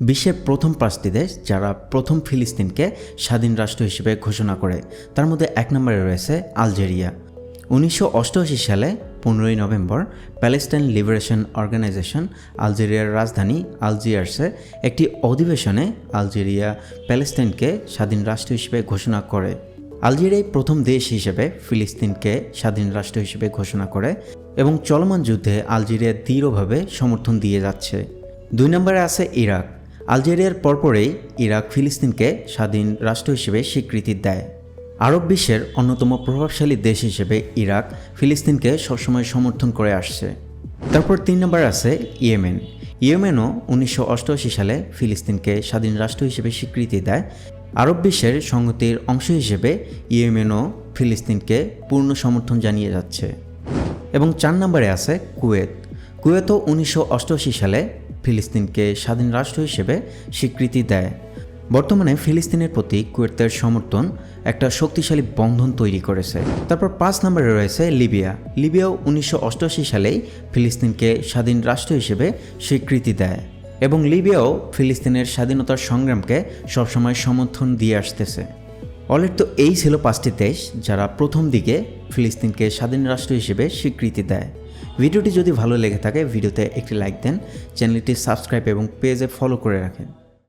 বিশ্বের প্রথম 5টি দেশ যারা প্রথম ফিলিস্তিনকে স্বাধীন রাষ্ট্র হিসেবে ঘোষণা করে, তার মধ্যে 1 নম্বরে রয়েছে আলজেরিয়া। 1988 সালে 15ই নভেম্বর প্যালেস্টাইন লিবারেশন অর্গানাইজেশন আলজেরিয়ার রাজধানী আলজিয়ার্সে একটি অধিবেশনে আলজেরিয়া প্যালেস্টাইনকে স্বাধীন রাষ্ট্র হিসেবে ঘোষণা করে। আলজেরিয়াই প্রথম দেশ হিসেবে ফিলিস্তিনকে স্বাধীন রাষ্ট্র হিসেবে ঘোষণা করে এবং চলমান যুদ্ধে আলজেরিয়া দৃঢ়ভাবে সমর্থন দিয়ে যাচ্ছে। 2 নম্বরে আছে ইরাক। আলজেরিয়ার পরপরেই ইরাক ফিলিস্তিনকে স্বাধীন রাষ্ট্র হিসেবে স্বীকৃতি দেয়। আরব বিশ্বের অন্যতম প্রভাবশালী দেশ হিসেবে ইরাক ফিলিস্তিনকে সবসময় সমর্থন করে আসছে। তারপর 3 নম্বরে আছে ইয়েমেন। ইয়েমেনও 1988 সালে ফিলিস্তিনকে স্বাধীন রাষ্ট্র হিসেবে স্বীকৃতি দেয়। আরব বিশ্বের সংহতির অংশ হিসেবে ইয়েমেনও ফিলিস্তিনকে পূর্ণ সমর্থন জানিয়ে যাচ্ছে। এবং 4 নম্বরে আছে কুয়েত। কুয়েতও 1988 সালে ফিলিস্তিনকে স্বাধীন রাষ্ট্র হিসেবে স্বীকৃতি দেয়। বর্তমানে ফিলিস্তিনের প্রতি কুয়েতের সমর্থন একটা শক্তিশালী বন্ধন তৈরি করেছে। তারপর 5 নম্বরে রয়েছে লিবিয়া। লিবিয়াও 1988 সালেই ফিলিস্তিনকে স্বাধীন রাষ্ট্র হিসেবে স্বীকৃতি দেয় এবং লিবিয়াও ফিলিস্তিনের স্বাধীনতার সংগ্রামকে সবসময় সমর্থন দিয়ে আসতেছে। অলরেডি তো এই ছিল 5টি দেশ যারা প্রথম দিকে ফিলিস্তিনকে স্বাধীন রাষ্ট্র হিসেবে স্বীকৃতি দেয়। ভিডিওটি যদি ভালো লেগে থাকে ভিডিওতে একটি লাইক দেন, চ্যানেলটি সাবস্ক্রাইব এবং পেজে ফলো করে রাখেন।